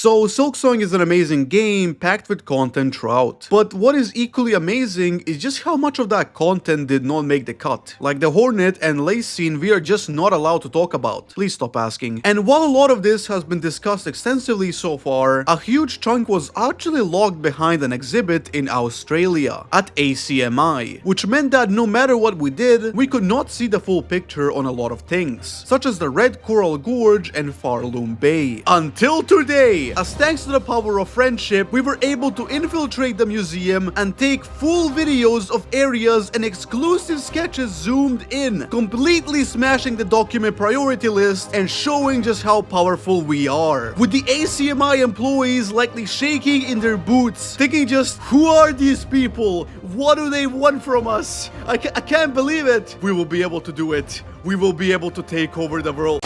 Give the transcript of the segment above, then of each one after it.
So Silksong is an amazing game packed with content throughout. But what is equally amazing is just how much of that content did not make the cut. Like the Hornet and Lace scene we are just not allowed to talk about. Please stop asking. And while a lot of this has been discussed extensively so far, a huge chunk was actually locked behind an exhibit in Australia at ACMI, which meant that no matter what we did, we could not see the full picture on a lot of things, such as the Red Coral Gorge and Pharloom Bay. Until today, as thanks to the power of friendship, we were able to infiltrate the museum and take full videos of areas and exclusive sketches zoomed in, completely smashing the document priority list and showing just how powerful we are. With the ACMI employees likely shaking in their boots, thinking just, who are these people? What do they want from us? I can't believe it. We will be able to do it. We will be able to take over the world.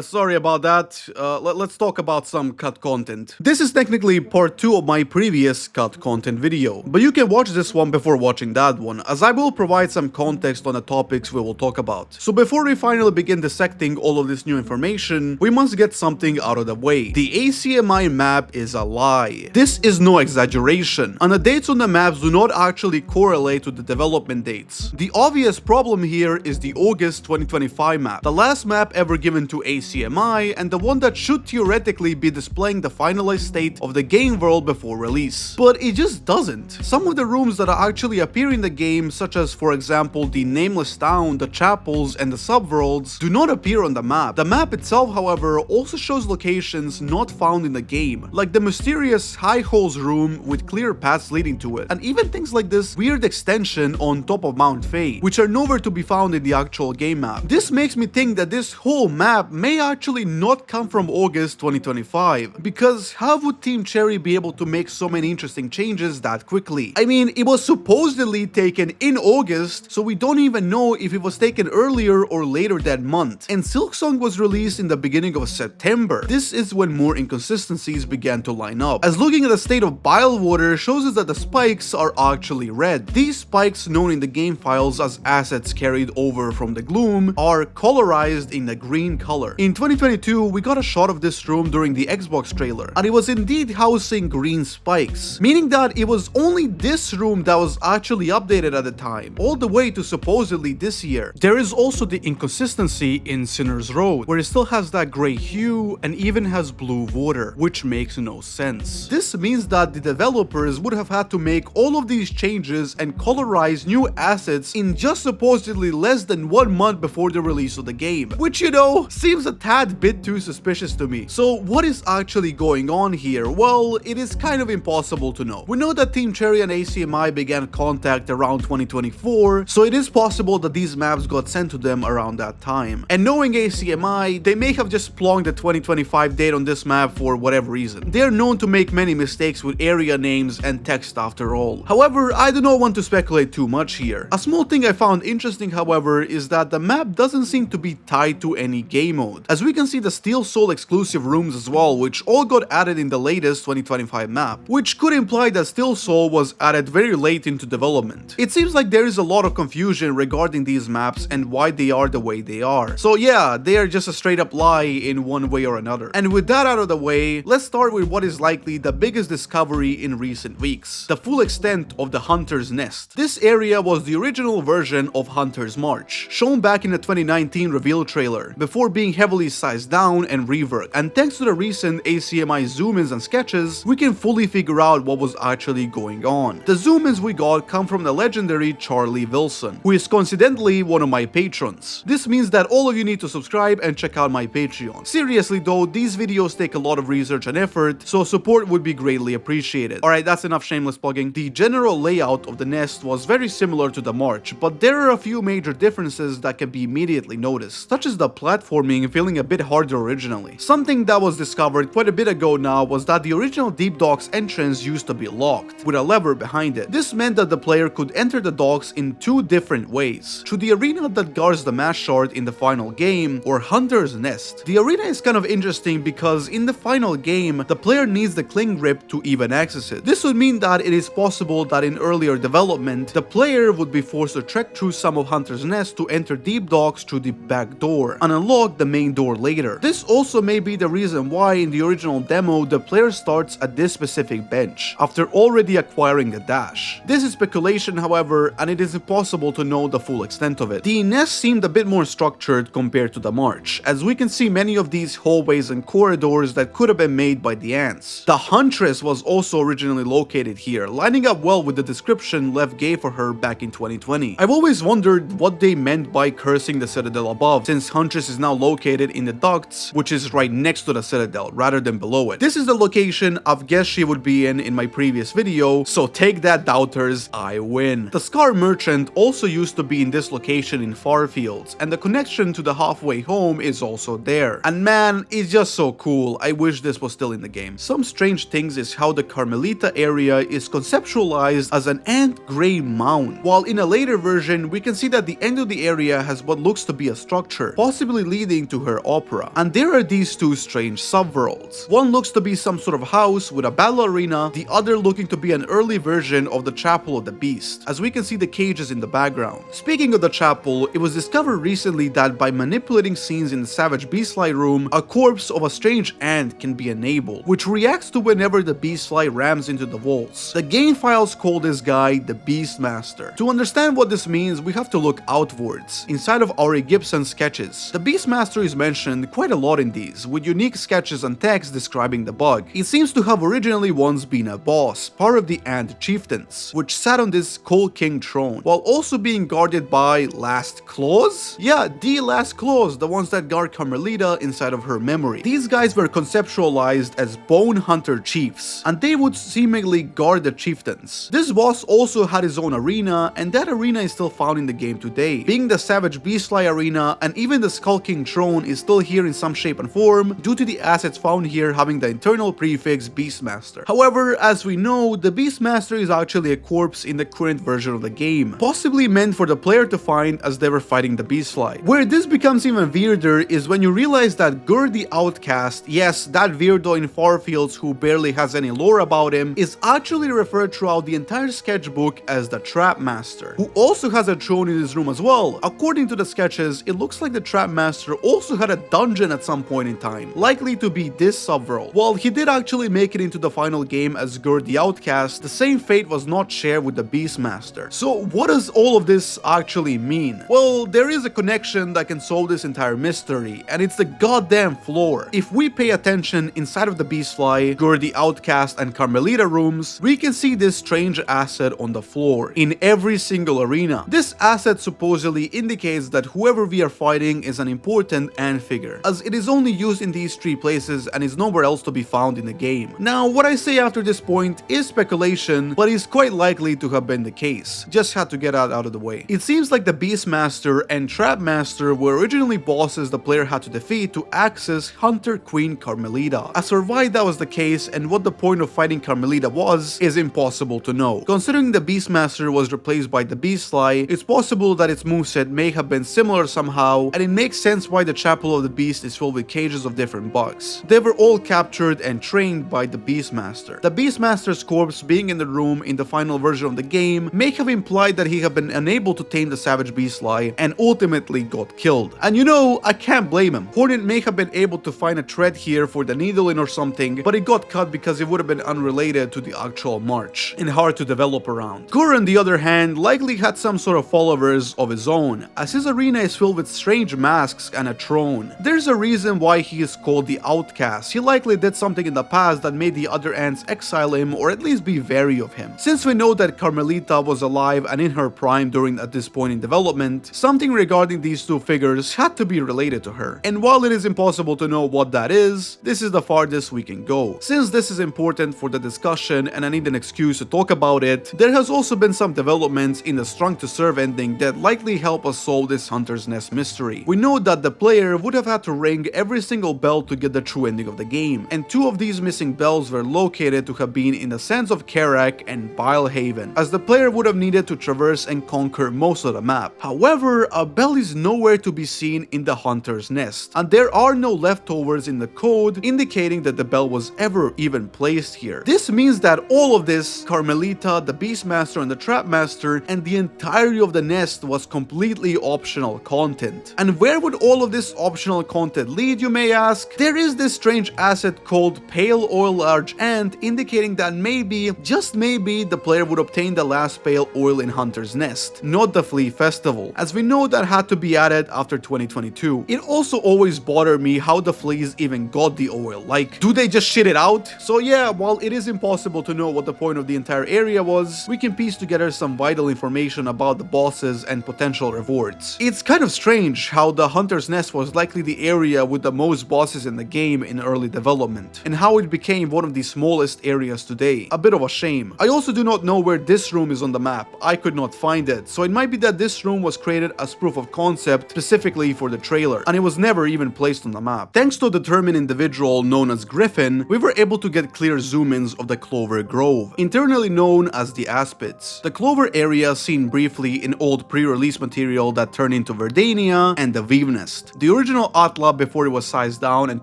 Sorry about that. Let's talk about some cut content. This is technically part 2 of my previous cut content video, but you can watch this one before watching that one, as I will provide some context on the topics we will talk about. So before we finally begin dissecting all of this new information, we must get something out of the way. The ACMI map is a lie. This is no exaggeration, and the dates on the maps do not actually correlate with the development dates. The obvious problem here is the August 2025 map, the last map ever given to ACMI and the one that should theoretically be displaying the finalized state of the game world before release. But it just doesn't. Some of the rooms that actually appear in the game, such as for example the nameless town, the chapels and the subworlds, do not appear on the map. The map itself, however, also shows locations not found in the game, like the mysterious High Holes room with clear paths leading to it, and even things like this weird extension on top of Mount Faye, which are nowhere to be found in the actual game map. This makes me think that this whole map may actually not come from August 2025, because how would Team Cherry be able to make so many interesting changes that quickly? I mean, it was supposedly taken in August, so we don't even know if it was taken earlier or later that month, and Silksong was released in the beginning of September. This is when more inconsistencies began to line up, as looking at the state of bile water shows us that the spikes are actually red. These spikes, known in the game files as assets carried over from the gloom, are colorized in a green color. In 2022, we got a shot of this room during the Xbox trailer, and it was indeed housing green spikes, meaning that it was only this room that was actually updated at the time, all the way to supposedly this year. There is also the inconsistency in Sinner's Road, where it still has that gray hue and even has blue water, which makes no sense. This means that the developers would have had to make all of these changes and colorize new assets in just supposedly less than 1 month before the release of the game, which, you know, seems a tad bit too suspicious to me. So what is actually going on here? Well, it is kind of impossible to know. We know that Team Cherry and ACMI began contact around 2024, so it is possible that these maps got sent to them around that time. And knowing ACMI, they may have just plonked the 2025 date on this map for whatever reason. They are known to make many mistakes with area names and text after all. However, I do not want to speculate too much here. A small thing I found interesting, however, is that the map doesn't seem to be tied to any game mode, as we can see the Steel Soul exclusive rooms as well, which all got added in the latest 2025 map, which could imply that Steel Soul was added very late into development. It seems like there is a lot of confusion regarding these maps and why they are the way they are. So yeah, they are just a straight up lie in one way or another. And with that out of the way, let's start with what is likely the biggest discovery in recent weeks: the full extent of the Hunter's Nest. This area was the original version of Hunter's March, shown back in the 2019 reveal trailer, before being heavily sized down and reworked, and thanks to the recent ACMI zoom-ins and sketches, we can fully figure out what was actually going on. The zoom-ins we got come from the legendary Charlie Wilson, who is coincidentally one of my patrons. This means that all of you need to subscribe and check out my Patreon. Seriously though, these videos take a lot of research and effort, so support would be greatly appreciated. Alright, that's enough shameless plugging. The general layout of the nest was very similar to the March, but there are a few major differences that can be immediately noticed, such as the platforming feeling a bit harder originally. Something that was discovered quite a bit ago now was that the original Deep Docks entrance used to be locked, with a lever behind it. This meant that the player could enter the docks in 2 different ways: through the arena that guards the mass shard in the final game, or Hunter's Nest. The arena is kind of interesting because in the final game, the player needs the cling grip to even access it. This would mean that it is possible that in earlier development, the player would be forced to trek through some of Hunter's Nest to enter Deep Docks through the back door and unlock the main door later. This also may be the reason why in the original demo the player starts at this specific bench, after already acquiring a dash. This is speculation, however, and it is impossible to know the full extent of it. The nest seemed a bit more structured compared to the march, as we can see many of these hallways and corridors that could have been made by the ants. The huntress was also originally located here, lining up well with the description Lev gave for her back in 2020. I've always wondered what they meant by cursing the citadel above, since huntress is now located in the ducts, which is right next to the citadel rather than below it. This is the location I've guessed she would be in my previous video, so take that, doubters, I win. The Scar Merchant also used to be in this location in Farfields, and the connection to the halfway home is also there. And man, it's just so cool. I wish this was still in the game. Some strange things is how the Carmelita area is conceptualized as an ant grey mound, while in a later version we can see that the end of the area has what looks to be a structure, possibly leading to her opera. And there are these two strange subworlds. One looks to be some sort of house with a battle arena, the other looking to be an early version of the Chapel of the Beast, as we can see the cages in the background. Speaking of the chapel, it was discovered recently that by manipulating scenes in the Savage Beastfly room, a corpse of a strange ant can be enabled, which reacts to whenever the Beastfly rams into the walls. The game files call this guy the Beastmaster. To understand what this means, we have to look outwards, inside of Ari Gibson's sketches. The Beastmaster is mentioned quite a lot in these, with unique sketches and text describing the bug. It seems to have originally once been a boss, part of the Ant Chieftains, which sat on this Coal King throne, while also being guarded by Last Claws? Yeah, the Last Claws, the ones that guard Carmelita inside of her memory. These guys were conceptualized as Bone Hunter Chiefs, and they would seemingly guard the chieftains. This boss also had his own arena, and that arena is still found in the game today, being the Savage Beastfly arena, and even the Skull King throne is still here in some shape and form, due to the assets found here having the internal prefix Beastmaster. However, as we know, the Beastmaster is actually a corpse in the current version of the game, possibly meant for the player to find as they were fighting the Beastfly. Where this becomes even weirder is when you realize that Gur the Outcast, yes, that weirdo in Farfields who barely has any lore about him, is actually referred throughout the entire sketchbook as the Trap Master, who also has a throne in his room as well. According to the sketches, it looks like the Trap Master also had a dungeon at some point in time, likely to be this subworld. While he did actually make it into the final game as Gur the Outcast, the same fate was not shared with the Beastmaster. So what does all of this actually mean? Well, there is a connection that can solve this entire mystery, and it's the goddamn floor. If we pay attention inside of the Beastfly, Gur the Outcast, and Carmelita rooms, we can see this strange asset on the floor in every single arena. This asset supposedly indicates that whoever we are fighting is an important ant figure, as it is only used in these three places and is nowhere else to be found in the game. Now, what I say after this point is speculation, but is quite likely to have been the case. Just had to get that out of the way. It seems like the Beastmaster and Trap Master were originally bosses the player had to defeat to access Hunter Queen Carmelita. As for why that was the case and what the point of fighting Carmelita was is impossible to know. Considering the Beastmaster was replaced by the Beastfly, it's possible that its moveset may have been similar somehow, and it makes sense why the Chapel of the Beast is filled with cages of different bugs. They were all captured and trained by the Beastmaster. The Beastmaster's corpse being in the room in the final version of the game may have implied that he had been unable to tame the Savage Beastfly and ultimately got killed. And you know, I can't blame him. Hornet may have been able to find a thread here for the needle in or something, but it got cut because it would have been unrelated to the actual march and hard to develop around. Gur, on the other hand, likely had some sort of followers of his own, as his arena is filled with strange masks and a throne. There's a reason why he is called the Outcast. He likely did something in the past that made the other ants exile him or at least be wary of him. Since we know that Carmelita was alive and in her prime during at this point in development, something regarding these two figures had to be related to her. And while it is impossible to know what that is, this is the farthest we can go. Since this is important for the discussion and I need an excuse to talk about it, there has also been some developments in the Strung to Serve ending that likely help us solve this Hunter's Nest mystery. We know that the player would have had to ring every single bell to get the true ending of the game, and two of these missing bells were located to have been in the sands of Karak and Bilehaven, as the player would have needed to traverse and conquer most of the map. However, a bell is nowhere to be seen in the Hunter's Nest, and there are no leftovers in the code indicating that the bell was ever even placed here. This means that all of this, Carmelita, the Beastmaster and the Trap Master, and the entirety of the nest was completely optional content. And where would all of will this optional content lead, you may ask? There is this strange asset called Pale Oil Large Ant, indicating that maybe, just maybe, the player would obtain the last pale oil in Hunter's Nest, not the Flea Festival, as we know that had to be added after 2022. It also always bothered me how the fleas even got the oil, like, do they just shit it out? So yeah, while it is impossible to know what the point of the entire area was, we can piece together some vital information about the bosses and potential rewards. It's kind of strange how the Hunter's Nest was likely the area with the most bosses in the game in early development, and how it became one of the smallest areas today. A bit of a shame. I also do not know where this room is on the map. I could not find it, so it might be that this room was created as proof of concept specifically for the trailer, and it was never even placed on the map. Thanks to a determined individual known as Griffin, we were able to get clear zoom-ins of the Clover Grove, internally known as the Aspids. The Clover area seen briefly in old pre-release material that turned into Verdania and the Weavenest, the original Atla before it was sized down and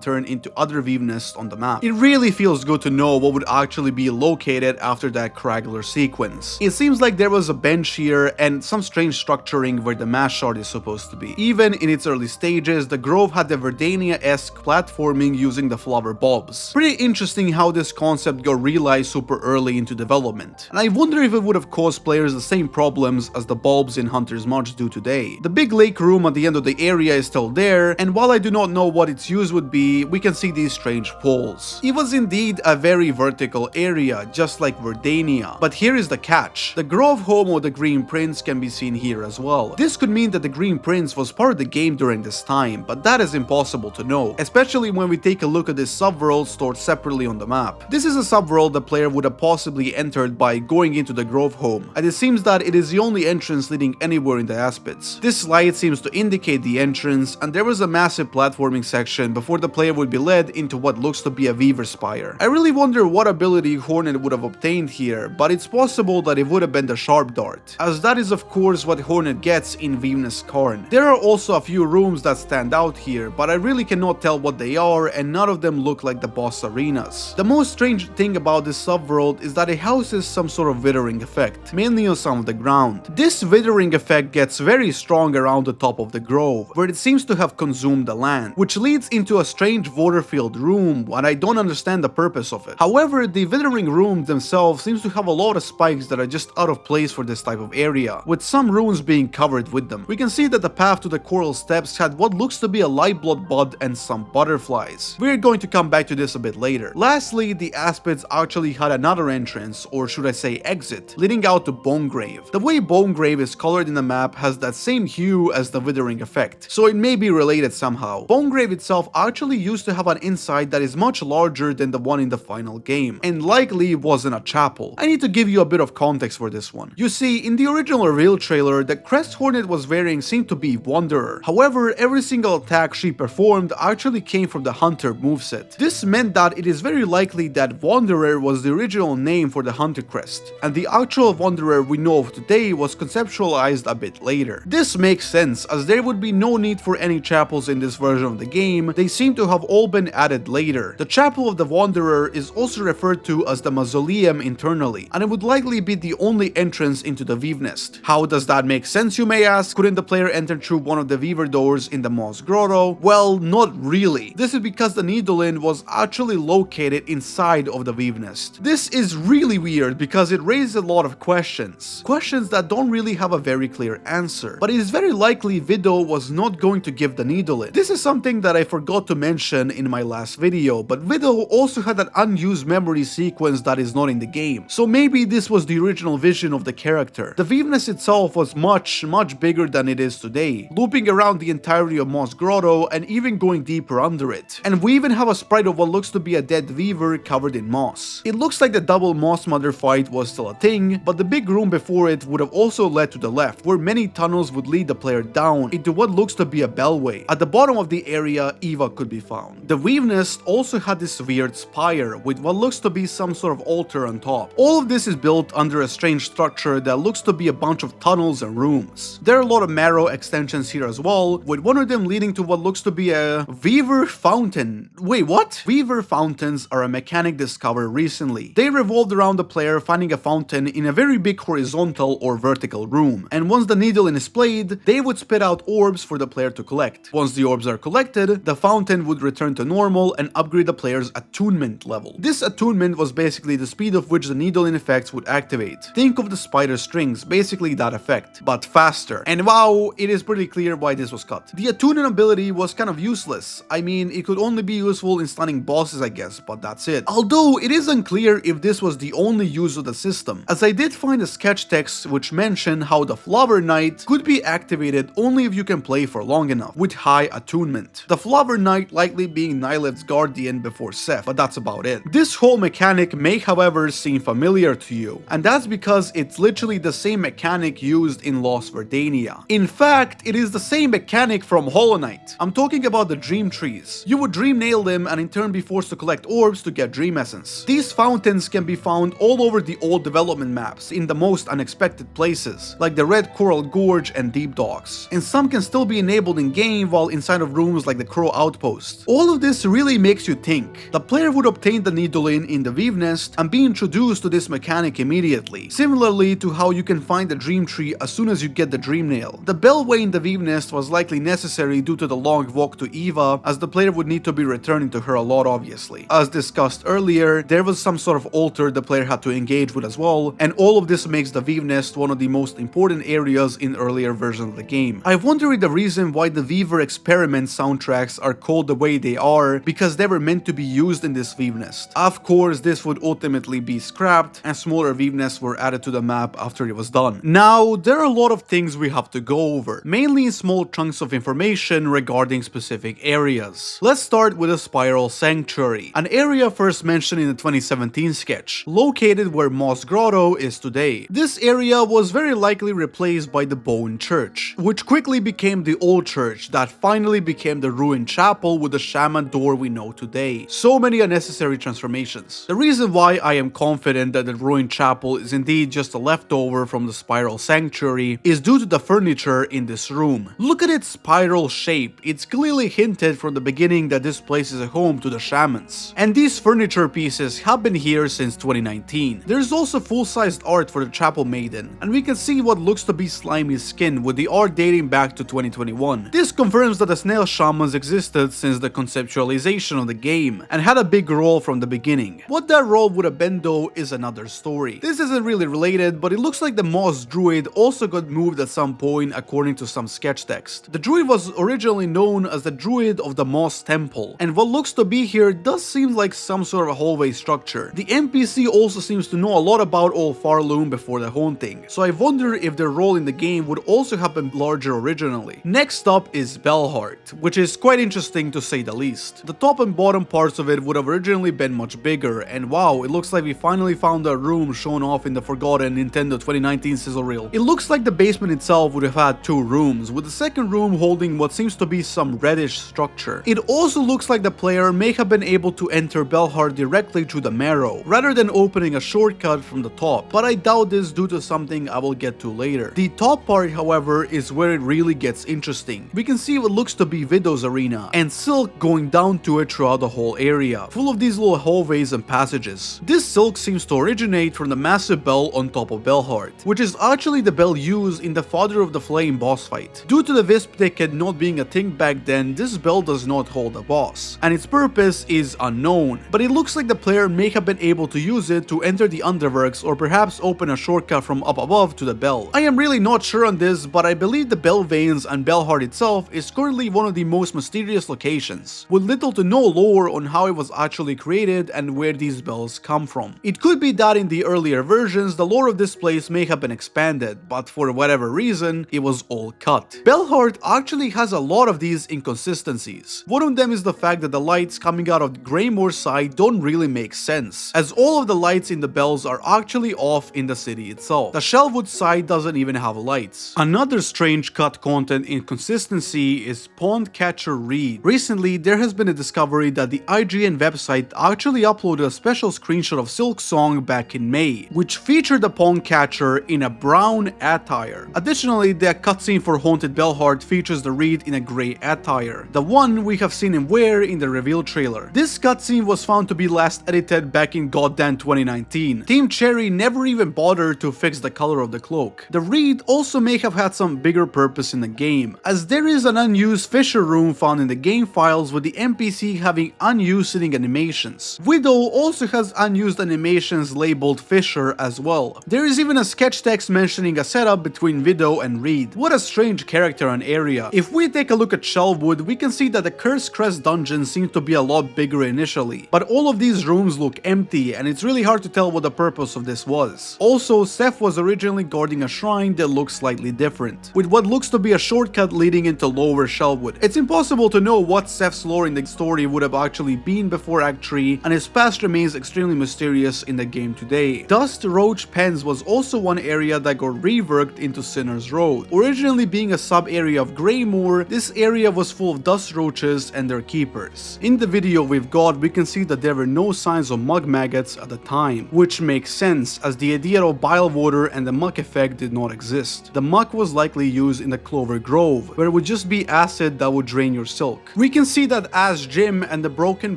turned into other Weavenests on the map. It really feels good to know what would actually be located after that Craggler sequence. It seems like there was a bench here and some strange structuring where the mass shard is supposed to be. Even in its early stages, the Grove had the Verdania-esque platforming using the flower bulbs. Pretty interesting how this concept got realized super early into development, and I wonder if it would have caused players the same problems as the bulbs in Hunter's March do today. The big lake room at the end of the area is still there, and while I do not know what its use would be, we can see these strange poles. It was indeed a very vertical area, just like Verdania. But here is the catch. The Grove home of the Green Prince can be seen here as well. This could mean that the Green Prince was part of the game during this time, but that is impossible to know, especially when we take a look at this subworld stored separately on the map. This is a subworld the player would have possibly entered by going into the Grove home, and it seems that it is the only entrance leading anywhere in the Aspids. This light seems to indicate the entrance, and there was a massive platforming section before the player would be led into what looks to be a Weaver Spire. I really wonder what ability Hornet would have obtained here, but it's possible that it would have been the Sharp Dart, as that is of course what Hornet gets in Weavenest Karn. There are also a few rooms that stand out here, but I really cannot tell what they are, and none of them look like the boss arenas. The most strange thing about this subworld is that it houses some sort of withering effect, mainly on some of the ground. This withering effect gets very strong around the top of the Grove, where it seems to have consumed the land, which leads into a strange water-filled room, and I don't understand the purpose of it. However, the withering rooms themselves seems to have a lot of spikes that are just out of place for this type of area, with some runes being covered with them. We can see that the path to the coral steps had what looks to be a lightblood bud and some butterflies. We're going to come back to this a bit later. Lastly, the Aspids actually had another entrance, or should I say exit, leading out to Bonegrave. The way Bonegrave is colored in the map has that same hue as the withering effect, so it may be related somehow. Bonegrave itself actually used to have an inside that is much larger than the one in the final game, and likely wasn't a chapel. I need to give you a bit of context for this one. You see, in the original reveal trailer, the crest Hornet was wearing seemed to be Wanderer. However, every single attack she performed actually came from the Hunter moveset. This meant that it is very likely that Wanderer was the original name for the Hunter crest, and the actual Wanderer we know of today was conceptualized a bit later. This makes sense, as there would be no need for any chapels in this version of the game. They seem to have all been added later. The Chapel of the Wanderer is also referred to as the Mausoleum internally, and it would likely be the only entrance into the Weavenest. How does that make sense, you may ask? Couldn't the player enter through one of the Weaver doors in the Moss Grotto? Well, not really. This is because the Needlein was actually located inside of the Weavenest. This is really weird because it raises a lot of questions that don't really have a very clear answer, but it is very likely Vido was not going to give the Needlein. This is something that I forgot to mention in my last video, but Vido also had an unused memory sequence that is not in the game, so maybe this was the original vision of the character. The Weavenest itself was much bigger than it is today, looping around the entirety of Moss Grotto and even going deeper under it. And we even have a sprite of what looks to be a dead Weaver covered in moss. It looks like the double Moss Mother fight was still a thing, but the big room before it would have also led to the left, where many tunnels would lead the player down into what looks to be a bellway. At the bottom of the area, Eva could be found. The Weavenest also had this weird spire with what looks to be some sort of altar on top. All of this is built under a strange structure that looks to be a bunch of tunnels and rooms. There are a lot of marrow extensions here as well, with one of them leading to what looks to be a Weaver Fountain. Wait, what? Weaver Fountains are a mechanic discovered recently. They revolved around the player finding a fountain in a very big horizontal or vertical room, and once the Needlein is played, they would spit out orbs for the player to collect. collect. Once the orbs are collected, the fountain would return to normal and upgrade the player's attunement level. This attunement was basically the speed of which the needle-in effects would activate. Think of the spider strings, basically that effect, but faster. And wow, it is pretty clear why this was cut. The attunement ability was kind of useless. I mean, it could only be useful in stunning bosses, I guess, but that's it. Although it is unclear if this was the only use of the system, as I did find a sketch text which mentioned how the Flower Knight could be activated only if you can play for long enough, with high attunement. The Flower Knight likely being Nyleth's guardian before Seth, but that's about it. This whole mechanic may however seem familiar to you, and that's because it's literally the same mechanic used in Lost Verdania. In fact, it is the same mechanic from Hollow Knight. I'm talking about the dream trees. You would dream nail them and in turn be forced to collect orbs to get dream essence. These fountains can be found all over the old development maps in the most unexpected places, like the Red Coral Gorge and Deep Docks, and some can still be enabled in game while inside of rooms like the Crow Outpost. All of this really makes you think. The player would obtain the needle in the Weavenest and be introduced to this mechanic immediately, similarly to how you can find the dream tree as soon as you get the dream nail. The Bellway in the Weavenest was likely necessary due to the long walk to Eva, as the player would need to be returning to her a lot obviously. As discussed earlier, there was some sort of altar the player had to engage with as well, and all of this makes the Weavenest one of the most important areas in earlier versions of the game. I wonder if the reason why the Weaver Experiment soundtracks are called the way they are because they were meant to be used in this Weavenest. Of course, this would ultimately be scrapped and smaller Weavenests were added to the map after it was done. Now, there are a lot of things we have to go over, mainly in small chunks of information regarding specific areas. Let's start with the Spiral Sanctuary, an area first mentioned in the 2017 sketch, located where Moss Grotto is today. This area was very likely replaced by the Bone Church, which quickly became the Old Church that finally became the ruined chapel with the shaman door we know today. So many unnecessary transformations. The reason why I am confident that the ruined chapel is indeed just a leftover from the Spiral Sanctuary is due to the furniture in this room. Look at its spiral shape. It's clearly hinted from the beginning that this place is a home to the shamans. And these furniture pieces have been here since 2019. There's also full-sized art for the Chapel Maiden, and we can see what looks to be slimy skin with the art dating back to 2021. This confirms that the snail shamans existed since the conceptualization of the game and had a big role from the beginning. What that role would have been though is another story. This isn't really related, but it looks like the Moss Druid also got moved at some point according to some sketch text. The Druid was originally known as the Druid of the Moss Temple, and what looks to be here does seem like some sort of a hallway structure. The NPC also seems to know a lot about old Pharloom before the haunting, so I wonder if their role in the game would also have been larger originally. Next up is Bellheart, which is quite interesting to say the least. The top and bottom parts of it would have originally been much bigger, and wow, it looks like we finally found a room shown off in the forgotten Nintendo 2019 sizzle reel. It looks like the basement itself would have had two rooms, with the second room holding what seems to be some reddish structure. It also looks like the player may have been able to enter Bellheart directly through the marrow, rather than opening a shortcut from the top, but I doubt this due to something I will get to later. The top part, however, is where it really gets interesting. We can see what looks to be Vidau's arena, and silk going down to it throughout the whole area, full of these little hallways and passages. This silk seems to originate from the massive bell on top of Bellheart, which is actually the bell used in the Father of the Flame boss fight. Due to the Wisp ticket not being a thing back then, this bell does not hold a boss, and its purpose is unknown, but it looks like the player may have been able to use it to enter the Underworks or perhaps open a shortcut from up above to the bell. I am really not sure on this, but I believe the bell veins and Bellheart itself is currently one of the most mysterious locations, with little to no lore on how it was actually created and where these bells come from. It could be that in the earlier versions the lore of this place may have been expanded, but for whatever reason it was all cut. Bellheart actually has a lot of these inconsistencies. One of them is the fact that the lights coming out of Greymoor's side don't really make sense, as all of the lights in the bells are actually off in the city itself. The Shellwood side doesn't even have lights. Another strange cut content inconsistency is Pond Catcher Reed. Recently, there has been a discovery that the IGN website actually uploaded a special screenshot of Silksong back in May, which featured the Pond Catcher in a brown attire. Additionally, the cutscene for Haunted Bellheart features the Reed in a grey attire, the one we have seen him wear in the reveal trailer. This cutscene was found to be last edited back in goddamn 2019. Team Cherry never even bothered to fix the color of the cloak. The Reed also may have had some bigger purpose in the game, as there There is an unused Fisher room found in the game files with the NPC having unused sitting animations. Widow also has unused animations labeled Fisher as well. There is even a sketch text mentioning a setup between Widow and Reed. What a strange character and area. If we take a look at Shellwood, we can see that the Cursed Crest dungeon seems to be a lot bigger initially, but all of these rooms look empty and it's really hard to tell what the purpose of this was. Also, Seth was originally guarding a shrine that looks slightly different, with what looks to be a shortcut leading into Lower Shellwood. It's impossible to know what Seth's lore in the story would have actually been before Act 3, and his past remains extremely mysterious in the game today. Dust Roach Pens was also one area that got reworked into Sinner's Road. Originally being a sub-area of Greymoor, this area was full of dust roaches and their keepers. In the video we've got, we can see that there were no signs of mug maggots at the time, which makes sense as the idea of bile water and the muck effect did not exist. The muck was likely used in the Clover Grove, where it would just be acid that would drain your silk. We can see that Ass Jim and the broken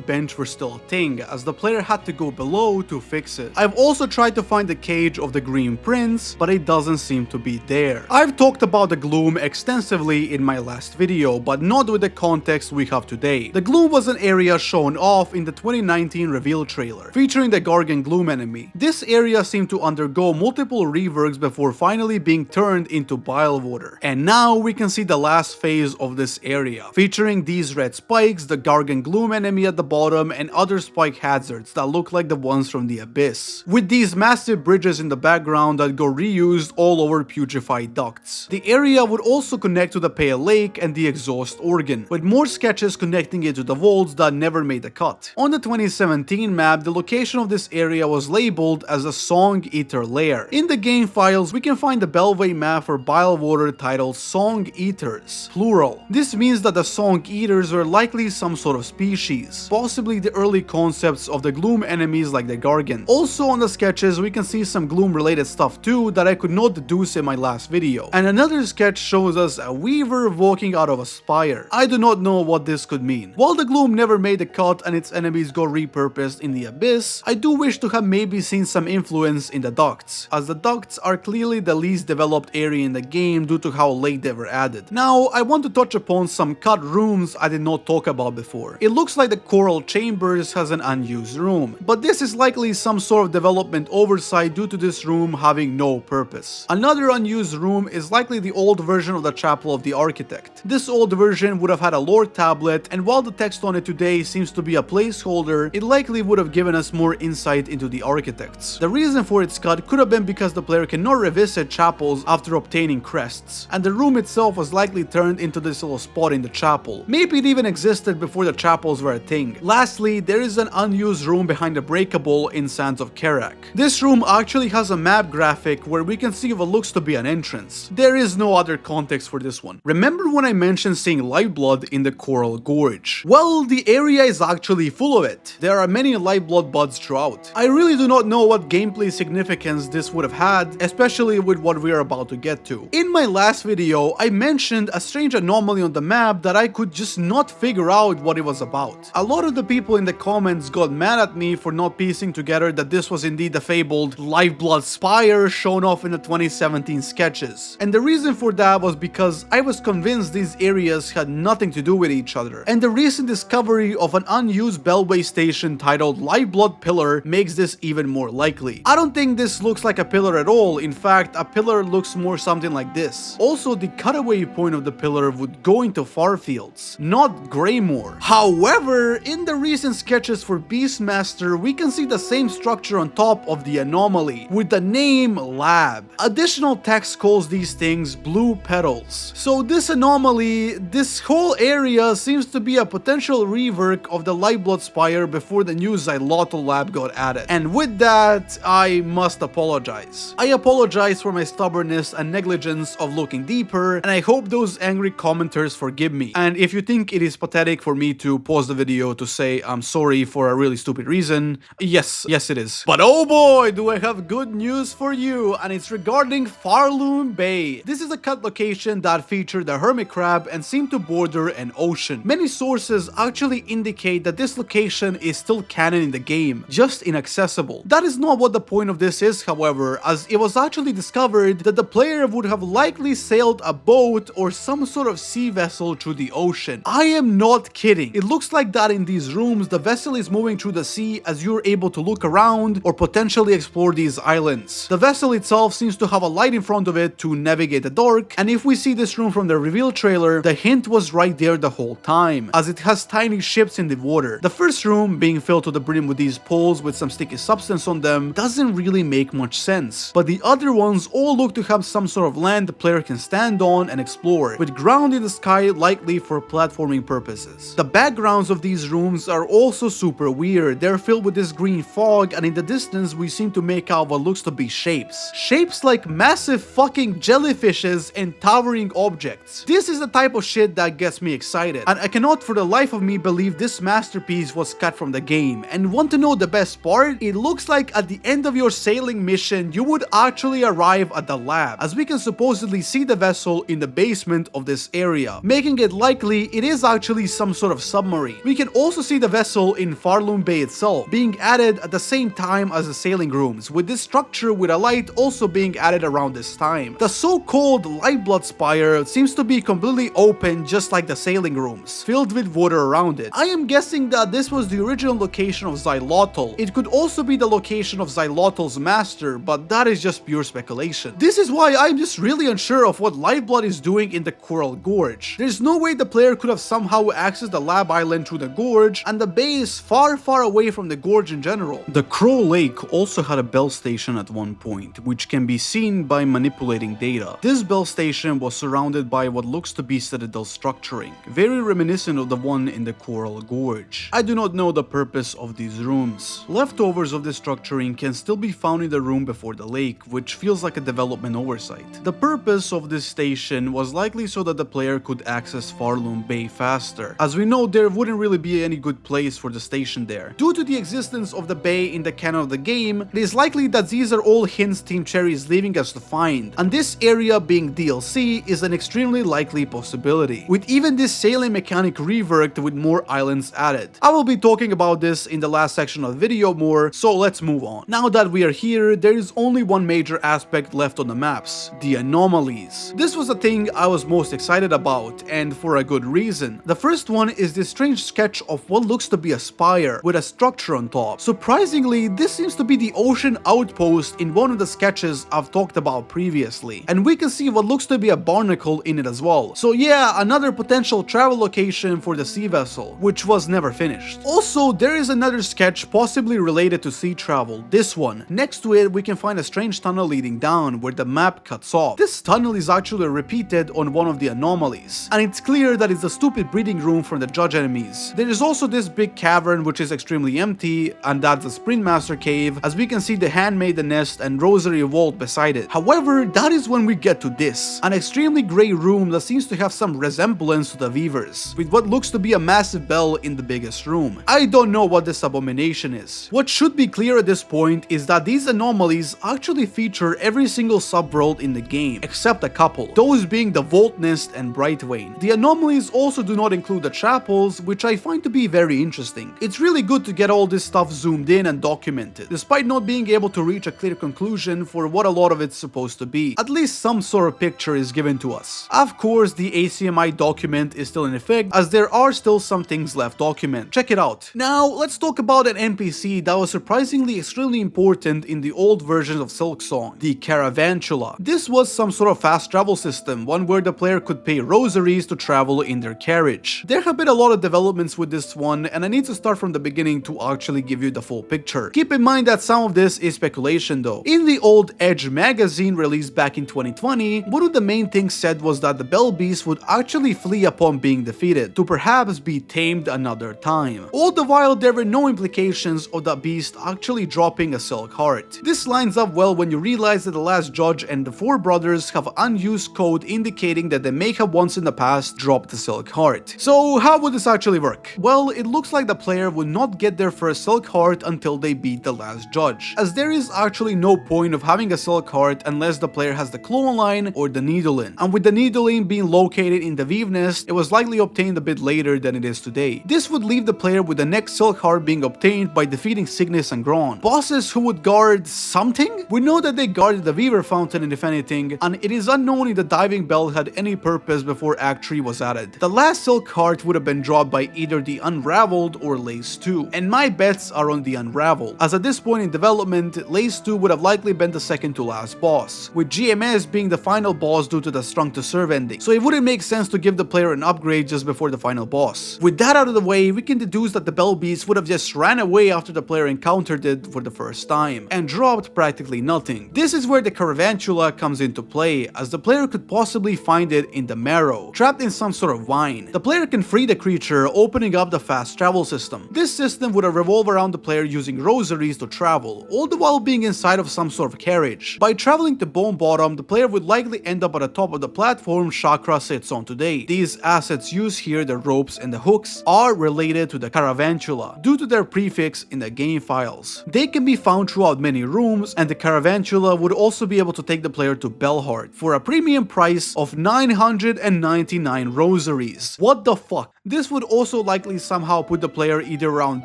bench were still a thing, as the player had to go below to fix it. I've also tried to find the cage of the Green Prince, but it doesn't seem to be there. I've talked about the Gloom extensively in my last video, but not with the context we have today. The Gloom was an area shown off in the 2019 reveal trailer, featuring the Gargan Gloom enemy. This area seemed to undergo multiple reworks before finally being turned into bile water. And now we can see the last phase of this area, featuring these red spikes, the Gargan Gloom enemy at the bottom, and other spike hazards that look like the ones from the Abyss, with these massive bridges in the background that go reused all over putrefied ducts. The area would also connect to the Pale Lake and the exhaust organ, with more sketches connecting it to the vaults that never made the cut. On the 2017 map, the location of this area was labeled as a Song Eater lair. In the game files, we can find the Beltway map for bile water titled Song Eaters, plural. This means that the Song Eaters were likely some sort of species, possibly the early concepts of the Gloom enemies like the Gargan. Also on the sketches, we can see some Gloom related stuff too that I could not deduce in my last video. And another sketch shows us a weaver walking out of a spire. I do not know what this could mean. While the Gloom never made the cut and its enemies got repurposed in the Abyss, I do wish to have maybe seen some influence in the ducts, as the ducts are clearly the least developed area in the game due to how late they were added. Now, I want to touch upon some cut rooms I did not talk about before. It looks like the Coral Chambers has an unused room, but this is likely some sort of development oversight due to this room having no purpose. Another unused room is likely the old version of the Chapel of the Architect. This old version would have had a lore tablet, and while the text on it today seems to be a placeholder, it likely would have given us more insight into the architects. The reason for its cut could have been because the player cannot revisit chapels after obtaining crests, and the room itself was likely turned into this little spot in the chapel. Maybe it even existed before the chapels were a thing. Lastly, there is an unused room behind the Breakable in Sands of Karak. This room actually has a map graphic where we can see what looks to be an entrance. There is no other context for this one. Remember when I mentioned seeing lifeblood in the Coral Gorge? Well, the area is actually full of it. There are many lifeblood buds throughout. I really do not know what gameplay significance this would have had, especially with what we are about to get to. In my last video, I mentioned a strange anomaly on the map that I could just not figure out what it was about. A lot of the people in the comments got mad at me for not piecing together that this was indeed the fabled Lifeblood Spire shown off in the 2017 sketches. And the reason for that was because I was convinced these areas had nothing to do with each other. And the recent discovery of an unused Beltway station titled Lifeblood Pillar makes this even more likely. I don't think this looks like a pillar at all. In fact, a pillar looks more something like this. Also, the cutaway point of the pillar would go into Farfields, not Greymoor. However, in the recent sketches for Beastmaster, we can see the same structure on top of the anomaly, with the name Lab. Additional text calls these things blue petals. So this anomaly, this whole area seems to be a potential rework of the Lifeblood Spire before the new Xylotl Lab got added. And with that, I must apologize. I apologize for my stubbornness and negligence of looking deeper, and I hope those angry commenters forgive me. And if you think it is pathetic for me to pause the video to say I'm sorry for a really stupid reason, yes it is. But oh boy, do I have good news for you, and it's regarding Pharloom Bay. This is a cut location that featured a hermit crab and seemed to border an ocean. Many sources actually indicate that this location is still canon in the game, just inaccessible. That is not what the point of this is, however, as it was actually discovered that the player would have likely sailed a boat or some some sort of sea vessel through the ocean. I am not kidding. It looks like that in these rooms. The vessel is moving through the sea as you're able to look around or potentially explore these islands. The vessel itself seems to have a light in front of it to navigate the dark, and if we see this room from the reveal trailer, the hint was right there the whole time, as it has tiny ships in the water. The first room, being filled to the brim with these poles with some sticky substance on them, doesn't really make much sense, but the other ones all look to have some sort of land the player can stand on and explore, with ground in the sky likely for platforming purposes. The backgrounds of these rooms are also super weird. They're filled with this green fog, and in the distance we seem to make out what looks to be shapes. Shapes like massive fucking jellyfishes and towering objects. This is the type of shit that gets me excited, and I cannot for the life of me believe this masterpiece was cut from the game. And want to know the best part? It looks like at the end of your sailing mission you would actually arrive at the lab, as we can supposedly see the vessel in the basement of this area, making it likely it is actually some sort of submarine. We can also see the vessel in Pharloom Bay itself, being added at the same time as the sailing rooms, with this structure with a light also being added around this time. The so-called Lifeblood Spire seems to be completely open just like the sailing rooms, filled with water around it. I am guessing that this was the original location of Xylotl. It could also be the location of Xylotl's master, but that is just pure speculation. This is why I'm just really unsure of what Lifeblood is doing in the Coral Gorge. There's no way the player could have somehow accessed the lab island through the gorge, and the bay is far away from the gorge in general. The Crow Lake also had a bell station at one point, which can be seen by manipulating data. This bell station was surrounded by what looks to be citadel structuring, very reminiscent of the one in the Coral Gorge. I do not know the purpose of these rooms. Leftovers of this structuring can still be found in the room before the lake, which feels like a development oversight. The purpose of this station was likely so that the player could access Pharloom Bay faster, as we know there wouldn't really be any good place for the station there. Due to the existence of the bay in the canon of the game, it is likely that these are all hints Team Cherry is leaving us to find, and this area being DLC is an extremely likely possibility, with even this sailing mechanic reworked with more islands added. I will be talking about this in the last section of the video more, so let's move on. Now that we are here, there is only one major aspect left on the maps: the anomalies. This was the thing I was most excited about, and for a good reason. The first one is this strange sketch of what looks to be a spire with a structure on top. Surprisingly, this seems to be the ocean outpost in one of the sketches I've talked about previously, and we can see what looks to be a barnacle in it as well. So yeah, another potential travel location for the sea vessel, which was never finished. Also, there is another sketch possibly related to sea travel, this one. Next to it, we can find a strange tunnel leading down where the map cuts off. This tunnel is actually repeated on one of the anomalies, and it's clear that it's the stupid breeding room from the judge enemies. There is also this big cavern which is extremely empty, and that's the Sprint Master cave, as we can see the handmaiden nest and rosary vault beside it. However, that is when we get to this, an extremely grey room that seems to have some resemblance to the Weavers, with what looks to be a massive bell in the biggest room. I don't know what this abomination is. What should be clear at this point is that these anomalies actually feature every single subworld in the game, except a couple, those being the Weavenest and Brightwane. The anomalies also do not include the chapels, which I find to be very interesting. It's really good to get all this stuff zoomed in and documented, despite not being able to reach a clear conclusion for what a lot of it's supposed to be. At least some sort of picture is given to us. Of course, the ACMI document is still in effect, as there are still some things left documented. Check it out. Now, let's talk about an NPC that was surprisingly extremely important in the old versions of Silksong, the Caravantula. This was some sort of fast travel system, one where the player could pay rosaries to travel in their carriage. There have been a lot of developments with this one, and I need to start from the beginning to actually give you the full picture. Keep in mind that some of this is speculation though. In the old Edge magazine released back in 2020, one of the main things said was that the Bell Beast would actually flee upon being defeated, to perhaps be tamed another time. All the while, there were no implications of the beast actually dropping a silk heart. This lines up well when you realize that the last judge and the four brothers have unused code indicating that they may have once in the past dropped the silk heart. So how would this actually work? Well, it looks like the player would not get their first silk heart until they beat the last judge, as there is actually no point of having a silk heart unless the player has the clone line or the needle-in, and with the needle-in being located in the Weavenest, it was likely obtained a bit later than it is today. This would leave the player with the next silk heart being obtained by defeating Cygnus and Gron, bosses who would guard something? We know that they guarded the Weaver Fountain if anything, and it is unknown if the diving bell had any any purpose before Act 3 was added. The last Silk Heart would have been dropped by either the Unraveled or Lace 2, and my bets are on the Unraveled, as at this point in development, Lace 2 would have likely been the second to last boss, with GMS being the final boss due to the Strung to Serve ending, so it wouldn't make sense to give the player an upgrade just before the final boss. With that out of the way, we can deduce that the Bell Beast would have just ran away after the player encountered it for the first time, and dropped practically nothing. This is where the Caravantula comes into play, as the player could possibly find it in the marrow, trapped in some sort of vine. The player can free the creature, opening up the fast travel system. This system would revolve around the player using rosaries to travel, all the while being inside of some sort of carriage. By traveling to Bone Bottom, the player would likely end up at the top of the platform Chakra sits on today. These assets used here, the ropes and the hooks, are related to the Caravantula due to their prefix in the game files. They can be found throughout many rooms, and the Caravantula would also be able to take the player to Bellheart for a premium price of 999 rosaries. What the fuck? This would also likely somehow put the player either around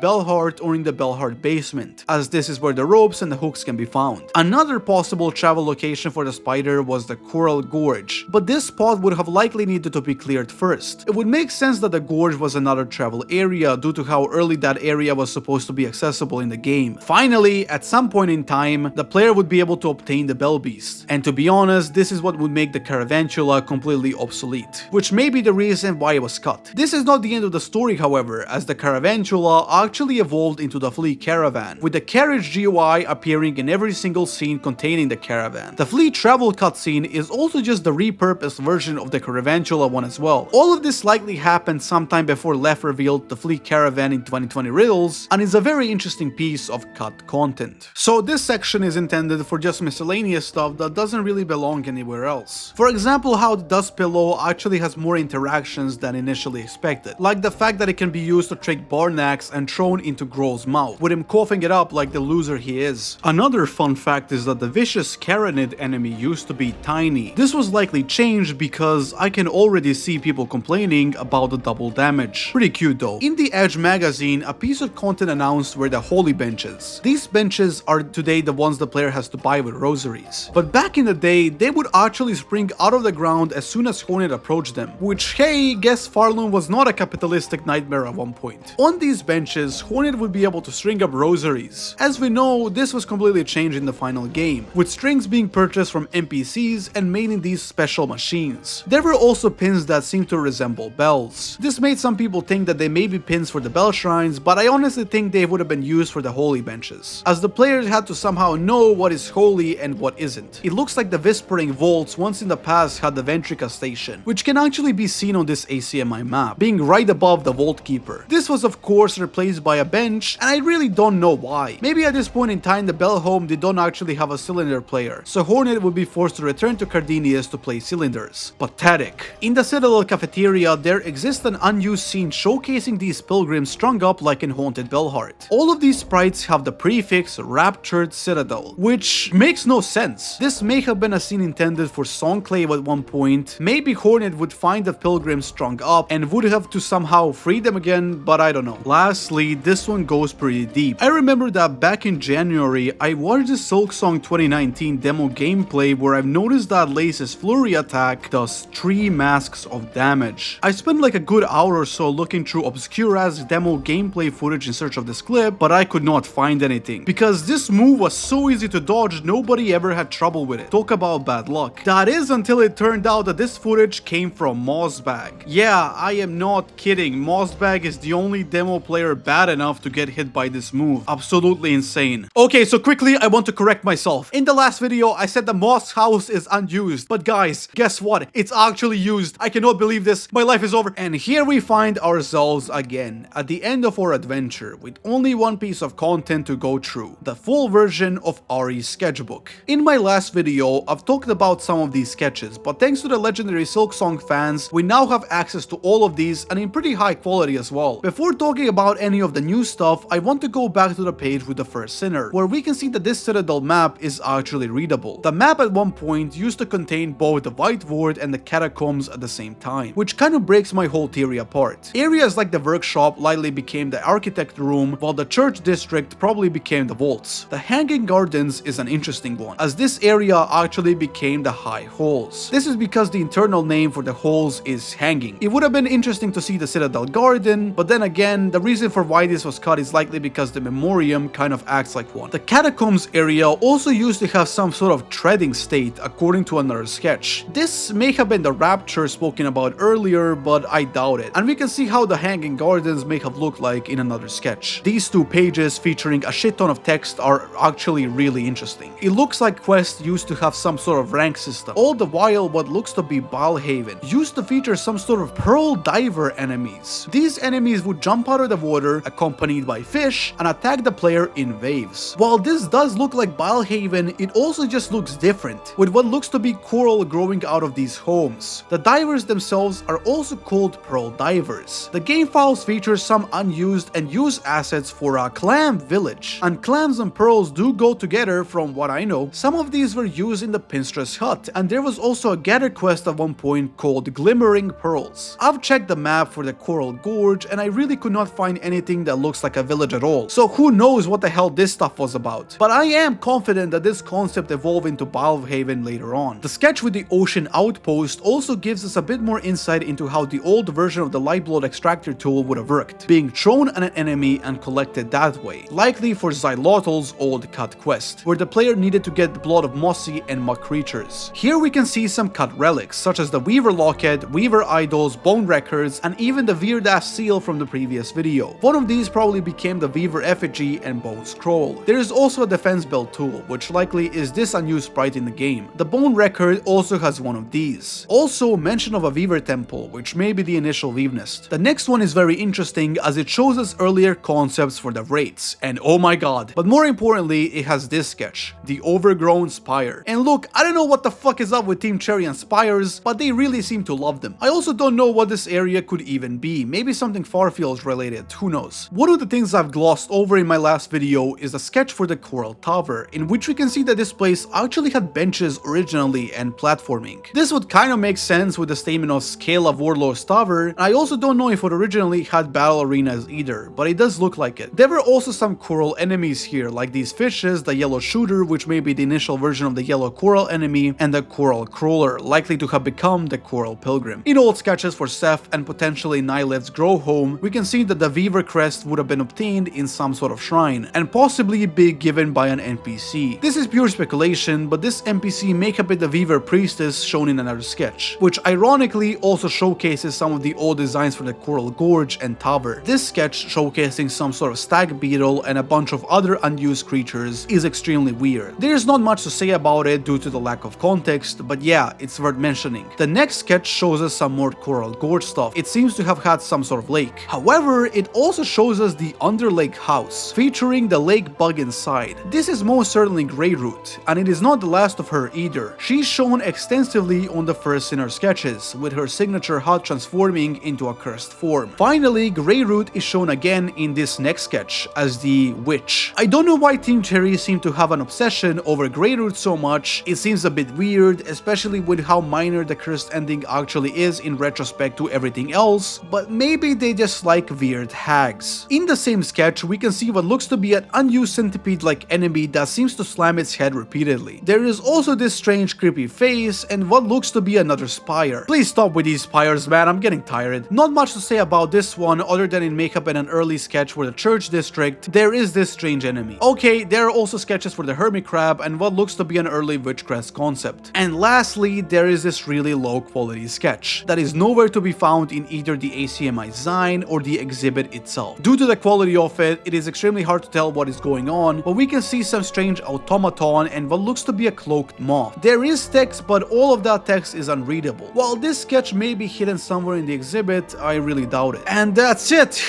Bellheart or in the Bellheart basement, as this is where the ropes and the hooks can be found. Another possible travel location for the spider was the Coral Gorge, but this spot would have likely needed to be cleared first. It would make sense that the gorge was another travel area due to how early that area was supposed to be accessible in the game. Finally, at some point in time, the player would be able to obtain the Bell Beast, and to be honest, this is what would make the Caravantula completely obsolete, which may be the reason why it was cut. This is not the end of the story, however, as the Caravantula actually evolved into the Flea Caravan, with the carriage GUI appearing in every single scene containing the caravan. The Flea travel cutscene is also just the repurposed version of the Caravantula one as well. All of this likely happened sometime before Left revealed the Flea Caravan in 2020 Riddles, and is a very interesting piece of cut content. So this section is intended for just miscellaneous stuff that doesn't really belong anywhere else. For example, how the Dust Pillow actually has more interactions than initially expected, like the fact that it can be used to trick Barnax and thrown into Grohl's mouth, with him coughing it up like the loser he is. Another fun fact is that the vicious Caranid enemy used to be tiny. This was likely changed because I can already see people complaining about the double damage. Pretty cute though. In the Edge magazine, a piece of content announced were the Holy Benches. These benches are today the ones the player has to buy with rosaries, but back in the day, they would actually spring out of the ground as soon as Hornet approached them, which, hey, guess Pharloom was not a capitalistic nightmare at one point. On these benches, Hornet would be able to string up rosaries. As we know, this was completely changed in the final game, with strings being purchased from NPCs and made in these special machines. There were also pins that seemed to resemble bells. This made some people think that they may be pins for the bell shrines, but I honestly think they would have been used for the holy benches, as the players had to somehow know what is holy and what isn't. It looks like the Whispering Vaults once in the past had the Ventrica station, which can actually be seen on this ACMI map, being right above the Vault Keeper. This was of course replaced by a bench, and I really don't know why. Maybe at this point in time the Bell Home they don't actually have a cylinder player, so Hornet would be forced to return to Cardenius to play cylinders. Pathetic. In the Citadel cafeteria, there exists an unused scene showcasing these pilgrims strung up like in Haunted Bellheart. All of these sprites have the prefix Raptured Citadel, which makes no sense. This may have been a scene intended for Songclave at one point. Maybe Hornet would find the pilgrims strung up and would have to somehow free them again, but I don't know. Lastly, this one goes pretty deep. I remember that back in January, I watched the Silksong 2019 demo gameplay where I've noticed that Lace's Flurry attack does 3 masks of damage. I spent like a good hour or so looking through obscure-ass demo gameplay footage in search of this clip, but I could not find anything. Because this move was so easy to dodge, nobody ever had trouble with it. Talk about bad luck. That is until it turned out that this footage came from Mossbag. Yeah, I am not kidding. Mossbag is the only demo player bad enough to get hit by this move. Absolutely insane. Okay, so quickly, I want to correct myself. In the last video, I said the Moss house is unused. But guys, guess what? It's actually used. I cannot believe this. My life is over. And here we find ourselves again at the end of our adventure with only one piece of content to go through. The full version of Ari's sketchbook. In my last video, I've talked about some of these sketches, but thanks to the legendary Silksong fans, we now have access to all of these and in pretty high quality as well. Before talking about any of the new stuff, I want to go back to the page with the first sinner, where we can see that this Citadel map is actually readable. The map at one point used to contain both the White Ward and the Catacombs at the same time, which kind of breaks my whole theory apart. Areas like the workshop likely became the architect room, while the church district probably became the vaults. The Hanging Gardens is an interesting one, as this area actually became the high halls. This is because because the internal name for the holes is hanging. It would have been interesting to see the Citadel Garden, but then again, the reason for why this was cut is likely because the Memoriam kind of acts like one. The Catacombs area also used to have some sort of treading state according to another sketch. This may have been the Rapture spoken about earlier, but I doubt it. And we can see how the hanging gardens may have looked like in another sketch. These two pages featuring a shit ton of text are actually really interesting. It looks like quests used to have some sort of rank system. All the while what looks to be Balhaven used to feature some sort of pearl diver enemies. These enemies would jump out of the water accompanied by fish and attack the player in waves. While this does look like Balhaven, it also just looks different, with what looks to be coral growing out of these homes. The divers themselves are also called pearl divers. The game files feature some unused and used assets for a clam village, and clams and pearls do go together from what I know. Some of these were used in the Pinstress hut, and there was also a gather quest at one point called Glimmering Pearls. I've checked the map for the Coral Gorge and I really could not find anything that looks like a village at all, so who knows what the hell this stuff was about. But I am confident that this concept evolved into Balhaven later on. The sketch with the ocean outpost also gives us a bit more insight into how the old version of the Lightblood extractor tool would have worked, being thrown at an enemy and collected that way, likely for Xylotl's old cut quest, where the player needed to get the blood of mossy and muck creatures. Here we can see some cut relics, such as the Weaver Locket, Weaver Idols, Bone Records, and even the Veerdash seal from the previous video. One of these probably became the Weaver Effigy and Bone Scroll. There is also a defense belt tool, which likely is this unused sprite in the game. The Bone Record also has one of these. Also mention of a Weaver Temple, which may be the initial Weavenest. The next one is very interesting as it shows us earlier concepts for the Wraiths, and oh my god. But more importantly, it has this sketch, the Overgrown Spire. And look, I don't know what the fuck is up with Team Cherry and Spires, but they really seem to love them. I also don't know what this area could even be, maybe something Farfields related, who knows. One of the things I've glossed over in my last video is a sketch for the Coral Tower, in which we can see that this place actually had benches originally and platforming. This would kind of make sense with the statement of scale of Warlord's Tower, and I also don't know if it originally had battle arenas either, but it does look like it. There were also some coral enemies here, like these fishes, the yellow shooter, which may be the initial version of the yellow coral enemy, and the coral crawler, likely to have become the coral pilgrim. In old sketches for Seth and potentially Nyleth's grow home, we can see that the Weaver crest would have been obtained in some sort of shrine, and possibly be given by an NPC. This is pure speculation, but this NPC may have been the Weaver priestess shown in another sketch, which ironically also showcases some of the old designs for the Coral Gorge and Tower. This sketch, showcasing some sort of stag beetle and a bunch of other unused creatures, is extremely weird. There's not much to say about it due to the lack of context, but yeah, it's worth mentioning. The next sketch shows us some more Coral Gorge stuff. It seems to have had some sort of lake. However, it also shows us the Underlake house, featuring the lake bug inside. This is most certainly Greyroot, and it is not the last of her either. She's shown extensively on the first Sinner sketches, with her signature hut transforming into a cursed form. Finally, Greyroot is shown again in this next sketch as the Witch. I don't know why Team Cherry seem to have an obsession over Greyroot so much. It seems a bit weird, especially with how minor the cursed ending actually is in retrospect to everything else, but maybe they just like weird hags. In the same sketch, we can see what looks to be an unused centipede-like enemy that seems to slam its head repeatedly. There is also this strange creepy face and what looks to be another spire. Please stop with these spires, man, I'm getting tired. Not much to say about this one other than it may have been an early sketch for the church district. There is this strange enemy. Okay, there are also sketches for the hermit crab and what looks to be an early witchcraft concept. And lastly, there is this really low quality sketch that is nowhere to be found in either the ACMI design or the exhibit itself. Due to the quality of it, it is extremely hard to tell what is going on, but we can see some strange automaton and what looks to be a cloaked moth. There is text, but all of that text is unreadable. While this sketch may be hidden somewhere in the exhibit, I really doubt it. And that's it.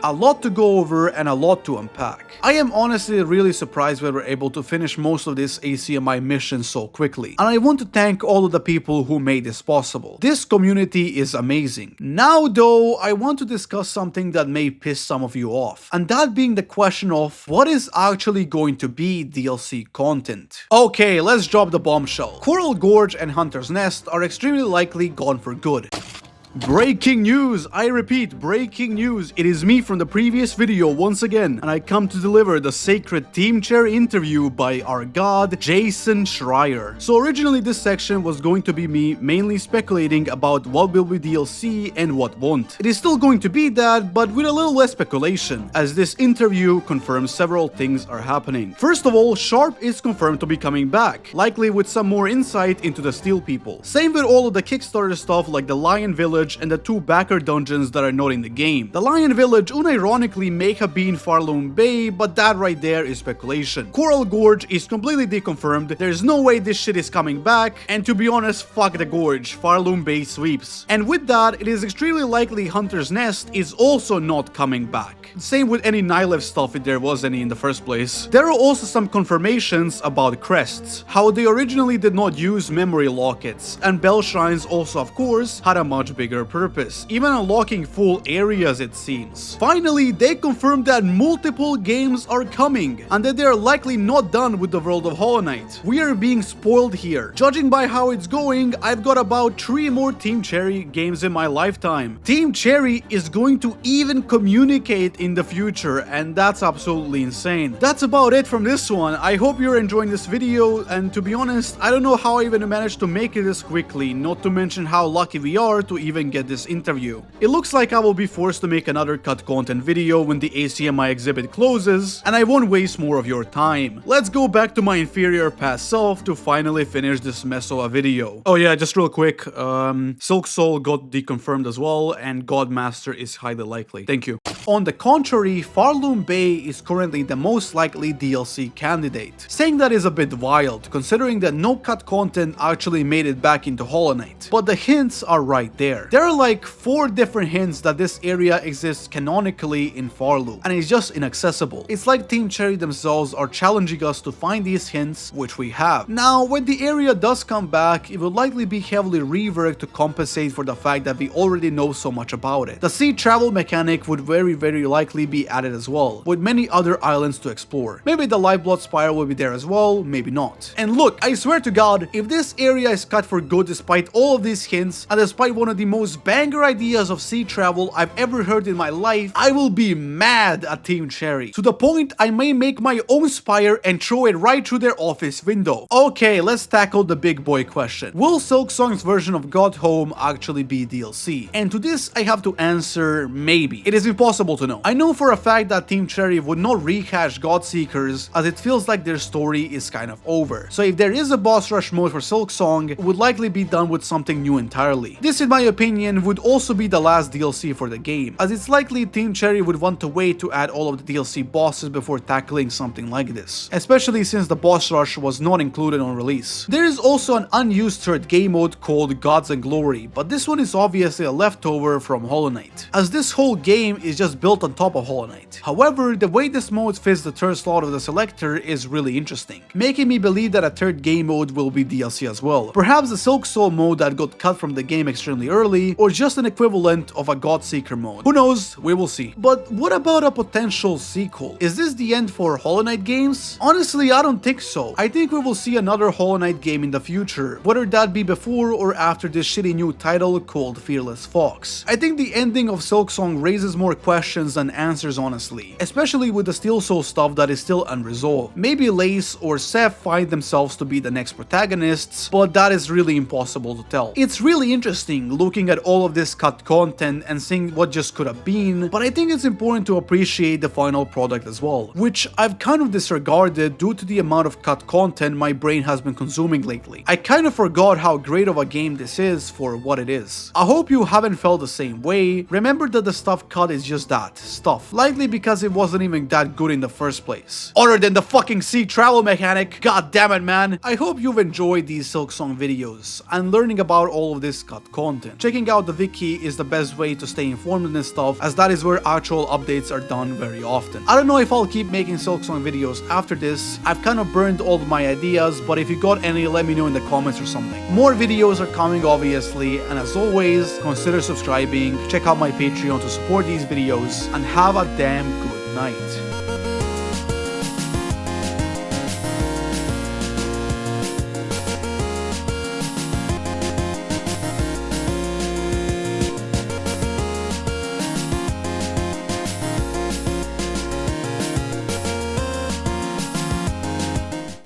A lot to go over and a lot to unpack. I am honestly really surprised we were able to finish most of this ACMI mission so quickly, and I want to thank all of the people who made this possible. This community is amazing. Now though, I want to discuss something that may piss some of you off, and that being the question of what is actually going to be DLC content. Okay, let's drop the bombshell. Coral Gorge and Hunter's Nest are extremely likely gone for good. Breaking news! I repeat, breaking news! It is me from the previous video once again, and I come to deliver the sacred team chair interview by our god, Jason Schreier. So originally this section was going to be me mainly speculating about what will be DLC and what won't. It is still going to be that, but with a little less speculation, as this interview confirms several things are happening. First of all, Sharp is confirmed to be coming back, likely with some more insight into the Steel People. Same with all of the Kickstarter stuff like the Lion Village and the 2 backer dungeons that are not in the game. The Lion Village unironically may have been Pharloom Bay, but that right there is speculation. Coral Gorge is completely deconfirmed, there's no way this shit is coming back, and to be honest, fuck the Gorge, Pharloom Bay sweeps. And with that, it is extremely likely Hunter's Nest is also not coming back. Same with any Nylev stuff if there was any in the first place. There are also some confirmations about crests, how they originally did not use memory lockets, and bell shrines also of course had a much bigger purpose, even unlocking full areas it seems. Finally, they confirmed that multiple games are coming, and that they are likely not done with the world of Hollow Knight. We are being spoiled here. Judging by how it's going, I've got about 3 more Team Cherry games in my lifetime. Team Cherry is going to even communicate in the future, and that's absolutely insane. That's about it from this one. I hope you're enjoying this video, and to be honest, I don't know how I even managed to make it this quickly, not to mention how lucky we are to even get this interview. It looks like I will be forced to make another cut content video when the ACMI exhibit closes, and I won't waste more of your time. Let's go back to my inferior past self to finally finish this mess of a video. Oh yeah, just real quick, Silksong got deconfirmed as well, and Godmaster is highly likely. Thank you. On the contrary, Pharloom Bay is currently the most likely DLC candidate. Saying that is a bit wild, considering that no cut content actually made it back into Hollow Knight. But the hints are right there. There are like 4 different hints that this area exists canonically in Pharloom, and it's just inaccessible. It's like Team Cherry themselves are challenging us to find these hints, which we have. Now, when the area does come back, it will likely be heavily reworked to compensate for the fact that we already know so much about it. The sea travel mechanic would very likely be added as well, with many other islands to explore. Maybe the Lifeblood Spire will be there as well, maybe not. And look, I swear to God, if this area is cut for good despite all of these hints, and despite one of the most banger ideas of sea travel I've ever heard in my life, I will be mad at Team Cherry. To the point I may make my own spire and throw it right through their office window. Okay, let's tackle the big boy question. Will Silksong's version of God Home actually be DLC? And to this I have to answer maybe. It is impossible to know. I know for a fact that Team Cherry would not rehash Godseekers, as it feels like their story is kind of over. So if there is a boss rush mode for Silksong, it would likely be done with something new entirely. This in my opinion would also be the last DLC for the game, as it's likely Team Cherry would want to wait to add all of the DLC bosses before tackling something like this, especially since the boss rush was not included on release. There is also an unused third game mode called Gods and Glory, but this one is obviously a leftover from Hollow Knight, as this whole game is just built on top of Hollow Knight. However, the way this mode fits the third slot of the selector is really interesting, making me believe that a third game mode will be DLC as well. Perhaps the Silksong mode that got cut from the game extremely early, or just an equivalent of a Godseeker mode. Who knows, we will see. But what about a potential sequel? Is this the end for Hollow Knight games? Honestly, I don't think so. I think we will see another Hollow Knight game in the future, whether that be before or after this shitty new title called Fearless Fox. I think the ending of Silksong raises more questions than answers honestly, especially with the Steel Soul stuff that is still unresolved. Maybe Lace or Seth find themselves to be the next protagonists, but that is really impossible to tell. It's really interesting looking at all of this cut content and seeing what just could have been, but I think it's important to appreciate the final product as well, which I've kind of disregarded due to the amount of cut content my brain has been consuming lately. I kind of forgot how great of a game this is for what it is. I hope you haven't felt the same way. Remember that the stuff cut is just that, stuff, likely because it wasn't even that good in the first place. Other than the fucking sea travel mechanic, god damn it man. I hope you've enjoyed these Silksong videos and learning about all of this cut content. Checking out the wiki is the best way to stay informed on this stuff, as that is where actual updates are done very often. I don't know if I'll keep making Silksong videos after this. I've kind of burned all of my ideas, but if you got any, let me know in the comments or something. More videos are coming obviously, and as always, consider subscribing, check out my Patreon to support these videos, and have a damn good night.